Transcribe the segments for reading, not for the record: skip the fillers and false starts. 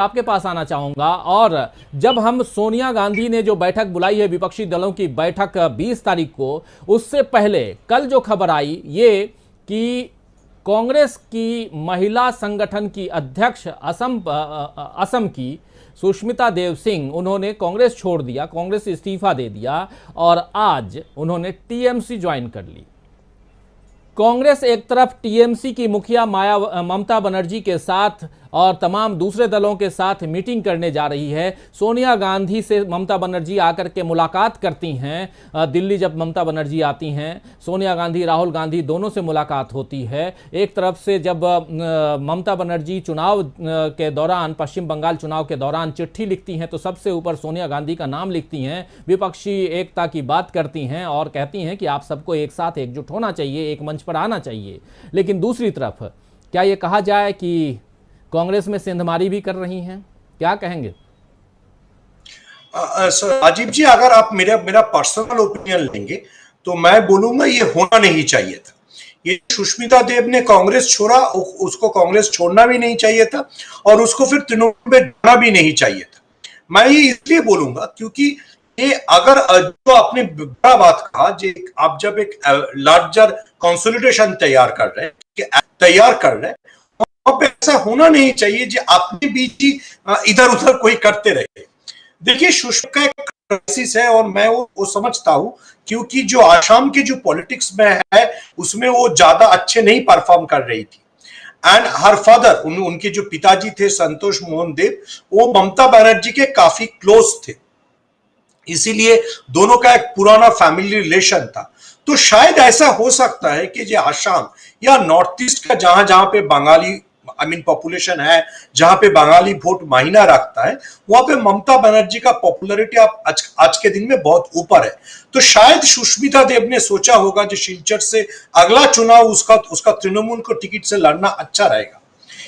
आपके पास आना चाहूंगा। और जब हम सोनिया गांधी ने जो बैठक बुलाई है विपक्षी दलों की बैठक 20 तारीख को, उससे पहले कल जो खबर आई ये कि कांग्रेस की महिला संगठन की अध्यक्ष असम की सुष्मिता देव सिंह, उन्होंने कांग्रेस छोड़ दिया, कांग्रेस से इस्तीफा दे दिया और आज उन्होंने टीएमसी ज्वाइन कर ली। कांग्रेस एक तरफ टीएमसी की मुखिया ममता बनर्जी के साथ और तमाम दूसरे दलों के साथ मीटिंग करने जा रही है। सोनिया गांधी से ममता बनर्जी आकर के मुलाकात करती हैं। दिल्ली जब ममता बनर्जी आती हैं, सोनिया गांधी राहुल गांधी दोनों से मुलाकात होती है। एक तरफ से जब ममता बनर्जी चुनाव के दौरान, पश्चिम बंगाल चुनाव के दौरान चिट्ठी लिखती हैं तो सबसे ऊपर सोनिया गांधी का नाम लिखती हैं, विपक्षी एकता की बात करती हैं और कहती हैं कि आप सबको एक साथ एकजुट होना चाहिए, एक मंच पर आना चाहिए। लेकिन दूसरी तरफ क्या ये कहा जाए कि कांग्रेस में सेंधमारी भी कर रही हैं? क्या कहेंगे? राजीव जी, अगर आप मेरा पर्सनल ओपिनियन लेंगे तो मैं बोलूंगा ये होना नहीं चाहिए था। ये सुष्मिता देव ने कांग्रेस छोड़ा, उसको कांग्रेस छोड़ना भी नहीं चाहिए था और उसको फिर तृणमूल में जाना भी नहीं चाहिए था। मैं ये इसलिए बोलूंगा क्योंकि ये अगर जो आपने बड़ा बात कहा, आप जब एक लार्जर कंसोलिडेशन तैयार कर रहे हैं, अब ऐसा होना नहीं चाहिए जो अपने बीच ही इधर उधर कोई करते रहे। देखिए, सुष्मिता का एक क्राइसिस है और मैं वो समझता हूं क्योंकि जो आसाम के जो पॉलिटिक्स में है उसमें वो ज्यादा अच्छे नहीं परफॉर्म कर रही थी। एंड हर फादर, उनके जो पिताजी थे संतोष मोहन देव, वो ममता बनर्जी के काफी क्लोज थे, इसीलिए दोनों का एक पुराना फैमिली रिलेशन था। तो शायद ऐसा हो सकता है कि जो आसाम या नॉर्थ ईस्ट का जहां जहां पे बंगाली पॉपुलेशन है, जहां पे बंगाली वोट मायना रखता है, वहां पे ममता बनर्जी का पॉपुलैरिटी आज के दिन में बहुत ऊपर है। तो शायद सुष्मिता देव ने सोचा होगा जो शिलचर से अगला चुनाव उसका तृणमूल को टिकट से लड़ना अच्छा रहेगा,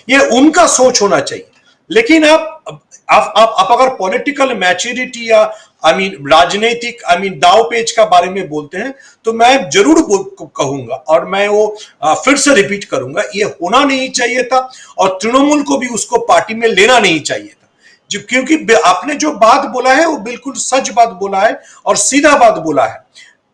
ये उनका सोच होना चाहिए। लेकिन आप अगर पॉलिटिकल मैच्योरिटी या राजनीतिक दाव पेच का बारे में बोलते हैं तो मैं जरूर कहूंगा और मैं वो फिर से रिपीट करूंगा, ये होना नहीं चाहिए था और तृणमूल को भी उसको पार्टी में लेना नहीं चाहिए था। क्योंकि आपने जो बात बोला है वो बिल्कुल सच बात बोला है और सीधा बात बोला है।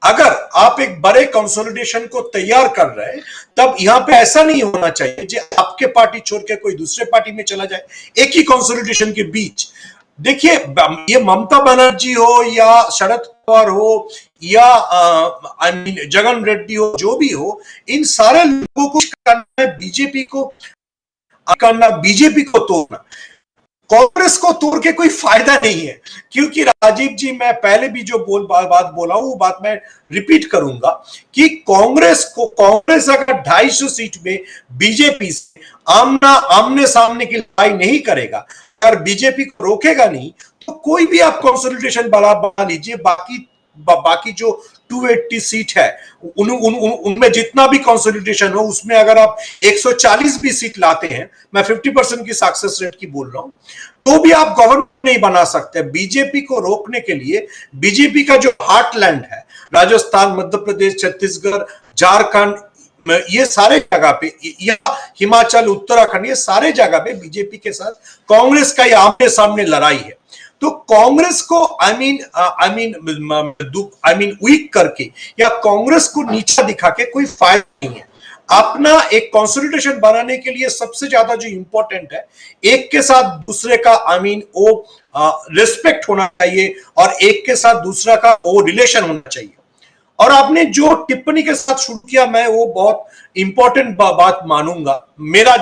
अगर आप एक बड़े कंसोलिडेशन को तैयार कर रहे हैं तब यहां पे ऐसा नहीं होना चाहिए कि आपके पार्टी छोड़ के कोई दूसरे पार्टी में चला जाए एक ही कंसोलिडेशन के बीच। देखिए, ये ममता बनर्जी हो या शरद पवार हो या जगन रेड्डी हो, जो भी हो, इन सारे लोगों को करना है बीजेपी को तोड़ना। कांग्रेस को तोड़ के कोई फायदा नहीं है, क्योंकि राजीव जी, मैं पहले भी जो बात बोला हूं वो बात मैं रिपीट करूंगा कि कांग्रेस अगर 250 सीट में बीजेपी से आमने सामने की लड़ाई नहीं करेगा, अगर बीजेपी को रोकेगा नहीं, तो कोई भी आप कंसोलिडेशन बना लीजिए, बाकी जो 280 सीट है उनमें जितना भी कंसोलिडेशन हो, उसमें अगर आप 140 भी सीट लाते हैं, मैं 50% की सक्सेस रेट की बोल रहा हूं, तो भी आप गवर्नमेंट नहीं बना सकते। बीजेपी को रोकने के लिए बीजेपी का जो हार्टलैंड है, राजस्थान, मध्य प्रदेश, छत्तीसगढ़, झारखंड, ये सारे जगह पे, या हिमाचल, उत्तराखंड, ये सारे जगह पे बीजेपी के साथ कांग्रेस का ये आमने सामने लड़ाई है। तो कांग्रेस को वीक करके या कांग्रेस को नीचा दिखा के कोई फायदा नहीं है। अपना एक कंसोलिडेशन बनाने के लिए सबसे ज्यादा जो इंपॉर्टेंट है, एक के साथ दूसरे का वो रिस्पेक्ट होना चाहिए और एक के साथ दूसरा का वो रिलेशन होना चाहिए। और आपने जो टिप्पणी के साथ शुरू किया, मैं वो बहुत इंपॉर्टेंट बात मानूंगा। मेरा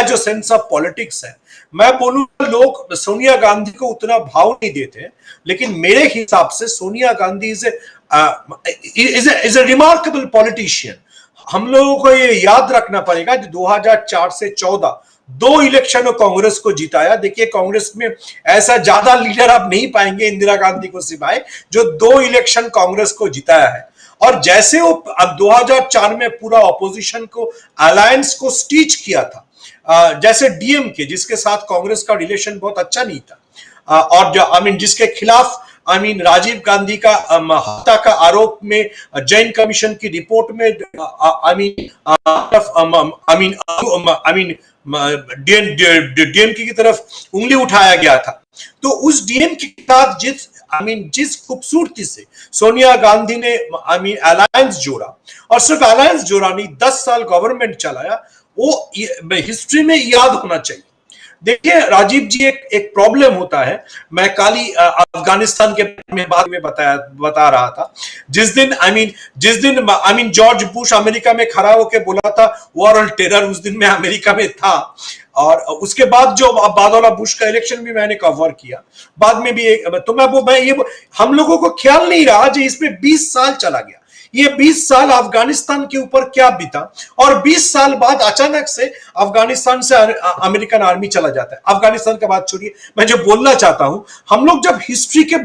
जो सेंस ऑफ पॉलिटिक्स है, मैं बोलूंगा लोग सोनिया गांधी को उतना भाव नहीं देते, लेकिन मेरे हिसाब से Sonia Gandhi is a remarkable politician. हम लोगों को ये याद रखना पड़ेगा कि 2004 से 14 2 इलेक्शन कांग्रेस को जिताया। देखिए, कांग्रेस में ऐसा ज्यादा लीडर आप नहीं पाएंगे इंदिरा गांधी को सिवाय, जो 2 इलेक्शन कांग्रेस को जिताया है। और जैसे वो अब 2004 में पूरा ऑपोजिशन को, अलायंस को स्टीच किया था, जैसे डीएमके, जिसके साथ कांग्रेस का रिलेशन बहुत अच्छा नहीं था, और जो जिसके खिलाफ राजीव गांधी का हत्या का आरोप में जैन कमीशन की रिपोर्ट में डीएमके की तरफ उंगली उठाया गया था। तो उस डीएमके के साथ जिस खूबसूरती से सोनिया गांधी ने अलायंस जोड़ा, और सिर्फ अलायंस जोड़ा नहीं, 10 साल गवर्नमेंट चलाया, वो हिस्ट्री में याद होना चाहिए। देखिए राजीव जी, एक प्रॉब्लम होता है, मैं काली अफगानिस्तान के बारे में बता रहा था। जिस दिन जॉर्ज बुश अमेरिका में खड़ा होकर बोला था वॉर ऑन टेरर, उस दिन मैं अमेरिका में था। और उसके बाद जो बाद वाला बुश का इलेक्शन भी मैंने कवर किया, बाद में भी तो मैं ये हम लोगों को ख्याल नहीं रहा जो इसमें 20 साल चला गया। ये 20 साल अफगानिस्तान के ऊपर क्या बीता, और 20 साल बाद अचानक से अफगानिस्तान से अमेरिकन आर्मी चला जाता है। अफगानिस्तान का बात छोड़िए, मैं जो बोलना चाहता हूं, हम लोग जब हिस्ट्री के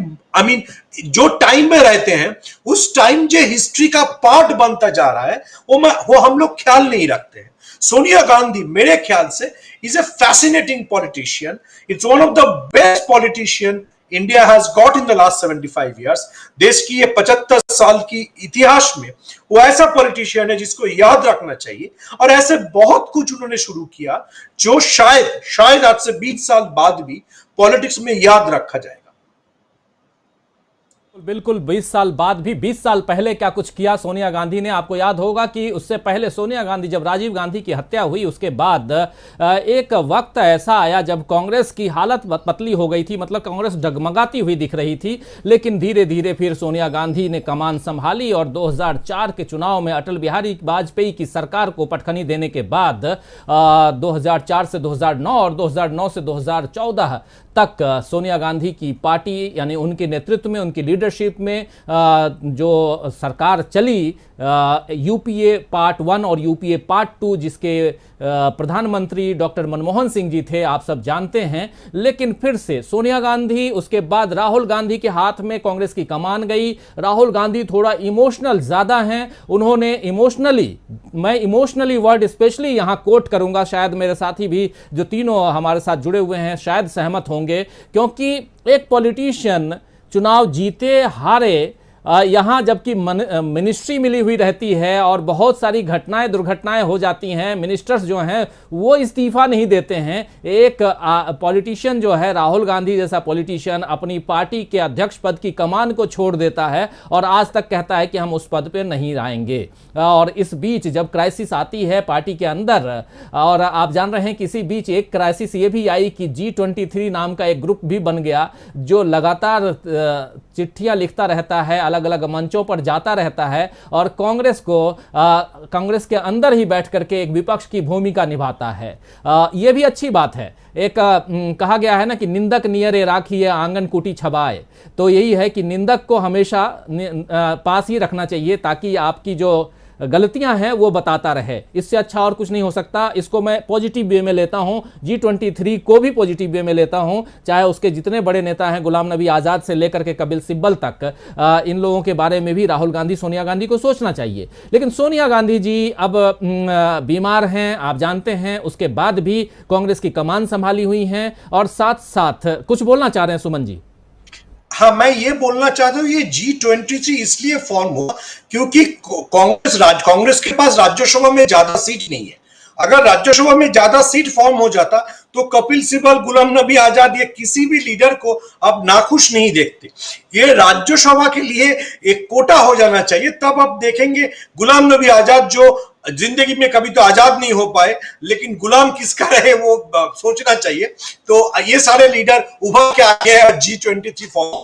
जो टाइम में रहते हैं, उस टाइम जो हिस्ट्री का पार्ट बनता जा रहा है, वो हम लोग ख्याल नहीं रखते हैं। सोनिया गांधी मेरे ख्याल से is a fascinating politician. It's one of the best politician India has got in the last 75 years. देश की ये 75 साल की इतिहास में वो ऐसा पॉलिटिशियन है जिसको याद रखना चाहिए। और ऐसे बहुत कुछ उन्होंने शुरू किया जो शायद आज से 20 साल बाद भी पॉलिटिक्स में याद रखा जाएगा। बिल्कुल 20 साल बाद भी, 20 साल पहले क्या कुछ किया सोनिया गांधी ने। आपको याद होगा कि उससे पहले सोनिया गांधी, जब राजीव गांधी की हत्या हुई उसके बाद एक वक्त ऐसा आया जब कांग्रेस की हालत पतली हो गई थी, मतलब कांग्रेस डगमगाती हुई दिख रही थी। लेकिन धीरे धीरे फिर सोनिया गांधी ने कमान संभाली और 2004 के चुनाव में अटल बिहारी वाजपेयी की सरकार को पटखनी देने के बाद 2004 से 2009 और 2009 से 2014 तक सोनिया गांधी की पार्टी, यानी उनके नेतृत्व में, उनकी लीडरशिप में जो सरकार चली, यूपीए पार्ट 1 और यूपीए पार्ट 2, जिसके प्रधानमंत्री डॉक्टर मनमोहन सिंह जी थे, आप सब जानते हैं। लेकिन फिर से सोनिया गांधी, उसके बाद राहुल गांधी के हाथ में कांग्रेस की कमान गई। राहुल गांधी थोड़ा इमोशनल ज्यादा हैं, उन्होंने मैं इमोशनली वर्ड स्पेशली यहां कोट करूंगा, शायद मेरे साथी भी जो तीनों हमारे साथ जुड़े हुए हैं शायद सहमत होंगे, क्योंकि एक पॉलिटिशियन चुनाव जीते हारे, यहाँ जबकि मिनिस्ट्री मिली हुई रहती है और बहुत सारी दुर्घटनाएं हो जाती हैं, मिनिस्टर्स जो हैं वो इस्तीफा नहीं देते हैं। एक पॉलिटिशियन जो है, राहुल गांधी जैसा पॉलिटिशियन, अपनी पार्टी के अध्यक्ष पद की कमान को छोड़ देता है और आज तक कहता है कि हम उस पद पे नहीं आएंगे। और इस बीच जब क्राइसिस आती है पार्टी के अंदर, और आप जान रहे हैं कि इसी बीच एक क्राइसिस ये भी आई कि G23 नाम का एक ग्रुप भी बन गया जो लगातार चिट्ठियां लिखता रहता है, अलग अलग मंचों पर जाता रहता है और कांग्रेस के अंदर ही बैठ करके एक विपक्ष की भूमिका निभाता है। यह भी अच्छी बात है। एक कहा गया है ना कि निंदक नियरे राखिए आंगन कुटी छबाए, तो यही है कि निंदक को हमेशा पास ही रखना चाहिए ताकि आपकी जो गलतियां हैं वो बताता रहे। इससे अच्छा और कुछ नहीं हो सकता। इसको मैं पॉजिटिव वे में लेता हूं, G23 को भी पॉजिटिव वे में लेता हूं, चाहे उसके जितने बड़े नेता हैं, गुलाम नबी आजाद से लेकर के कपिल सिब्बल तक, इन लोगों के बारे में भी राहुल गांधी, सोनिया गांधी को सोचना चाहिए। लेकिन सोनिया गांधी जी अब बीमार हैं, आप जानते हैं, उसके बाद भी कांग्रेस की कमान संभाली हुई हैं और साथ साथ कुछ बोलना चाह रहे हैं सुमन जी। हाँ, मैं ये बोलना चाहता हूँ, ये G23 इसलिए फॉर्म हुआ क्योंकि कांग्रेस के पास राज्यसभा में ज्यादा सीट नहीं है। अगर राज्यसभा में ज्यादा सीट फॉर्म हो जाता तो कपिल सिब्बल, गुलाम नबी आजाद, ये किसी भी लीडर को अब नाखुश नहीं देखते। ये राज्यसभा के लिए एक कोटा हो जाना चाहिए, तब आप देखेंगे गुलाम नबी आजाद, जो जिंदगी में कभी तो आजाद नहीं हो पाए लेकिन गुलाम किसका रहे वो सोचना चाहिए। तो ये सारे लीडर उभर के आगे हैं, G23 फॉर्म।